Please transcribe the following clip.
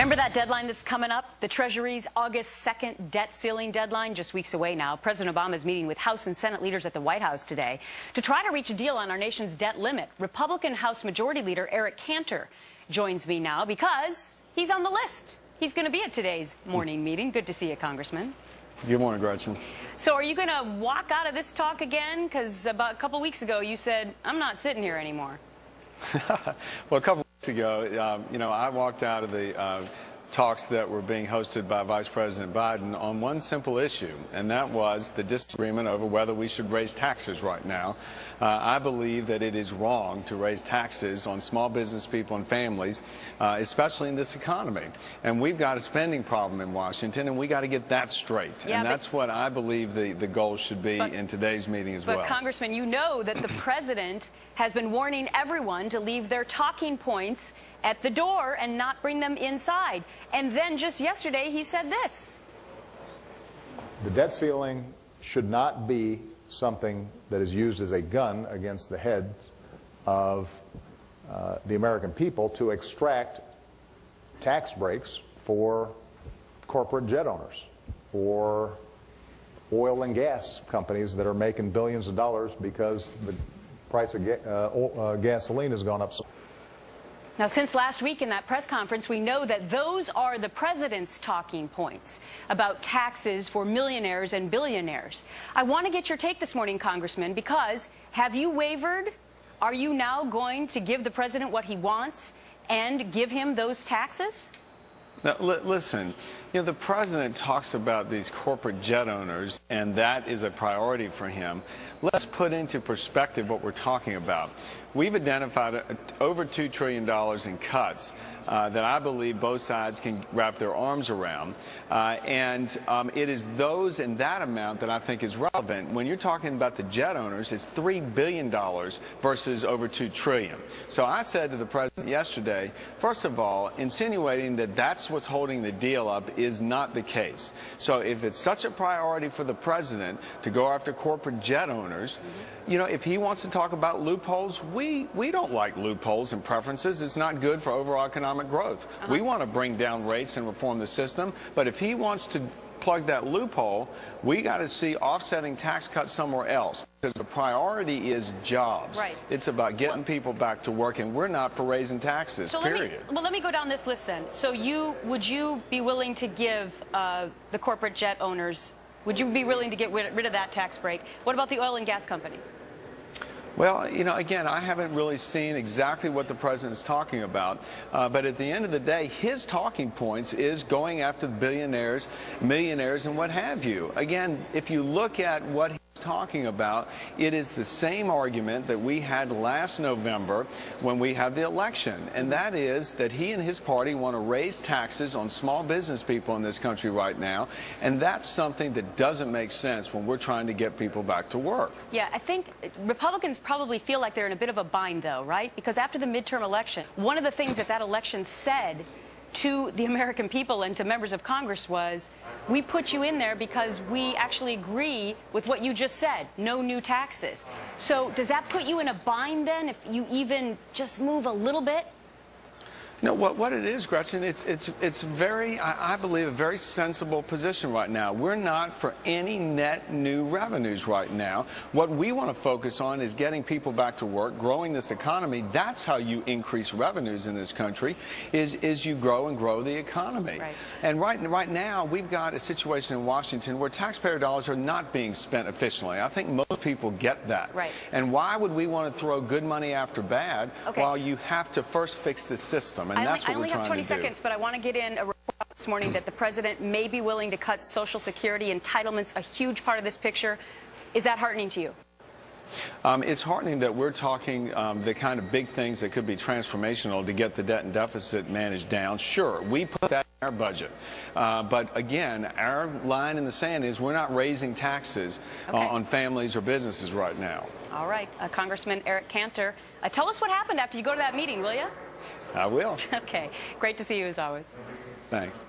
Remember that deadline that's coming up? The Treasury's August 2nd debt ceiling deadline, just weeks away now. President Obama is meeting with House and Senate leaders at the White House today to try to reach a deal on our nation's debt limit. Republican House Majority Leader Eric Cantor joins me now because he's on the list. He's going to be at today's morning meeting. Good to see you, Congressman. Good morning, Gretchen. So are you going to walk out of this talk again? Because about a couple weeks ago you said, I'm not sitting here anymore. Well, a couple weeks ago, I walked out of the talks that were being hosted by Vice President Biden on one simple issue, and that was the disagreement over whether we should raise taxes right now. I believe that it is wrong to raise taxes on small business people and families, especially in this economy. And we've got a spending problem in Washington, and we got to get that straight. Yeah, and that's what I believe the goal should be in today's meeting as well. But, Congressman, you know that the president has been warning everyone to leave their talking points at the door and not bring them inside. And then just yesterday he said this. The debt ceiling should not be something that is used as a gun against the heads of the American people to extract tax breaks for corporate jet owners or oil and gas companies that are making billions of dollars because the price of gasoline has gone up so. Now, since last week in that press conference, we know that those are the president's talking points about taxes for millionaires and billionaires. I want to get your take this morning, Congressman, because have you wavered? Are you now going to give the president what he wants and give him those taxes? Now, listen, the president talks about these corporate jet owners, and that is a priority for him. Let's put into perspective what we're talking about. We've identified over $2 trillion in cuts that I believe both sides can wrap their arms around. It is those and that amount that I think is relevant. When you're talking about the jet owners, it's $3 billion versus over $2 trillion. So I said to the president yesterday, first of all, insinuating that that's what's holding the deal up is not the case. So if it's such a priority for the president to go after corporate jet owners, if he wants to talk about loopholes, we don't like loopholes and preferences. It's not good for overall economic growth. We want to bring down rates and reform the system, but if he wants to plug that loophole, we got to see offsetting tax cuts somewhere else, because the priority is jobs. Right. It's about getting people back to work, and we're not for raising taxes, period. Let me go down this list then. So would you be willing to give the corporate jet owners, would you be willing to get rid of that tax break? What about the oil and gas companies? Well, again, I haven't really seen exactly what the president's talking about, but at the end of the day, his talking points is going after billionaires, millionaires, and what have you. Again, if you look at what he's talking about, it is the same argument that we had last November when we had the election, and that is that he and his party want to raise taxes on small business people in this country right now, and that's something that doesn't make sense when we're trying to get people back to work. Yeah, I think Republicans probably feel like they're in a bit of a bind, though, right? Because after the midterm election, one of the things that election said to the American people and to members of Congress was, we put you in there because we actually agree with what you just said, no new taxes. So does that put you in a bind then if you even just move a little bit? No, what it is, Gretchen, it's very, I believe, a very sensible position right now. We're not for any net new revenues right now. What we want to focus on is getting people back to work, growing this economy. That's how you increase revenues in this country, is you grow and grow the economy. Right. And right now, we've got a situation in Washington where taxpayer dollars are not being spent efficiently. I think most people get that. Right. And why would we want to throw good money after bad while you have to first fix the system? And that's what we're trying to do. I only have 20 seconds, but I want to get in a report this morning that the president may be willing to cut Social Security entitlements, a huge part of this picture. Is that heartening to you? It's heartening that we're talking the kind of big things that could be transformational to get the debt and deficit managed down. Sure, we put that in our budget. But again, our line in the sand is we're not raising taxes on families or businesses right now. All right. Congressman Eric Cantor, tell us what happened after you go to that meeting, will you? I will. Okay. Great to see you as always. Thanks.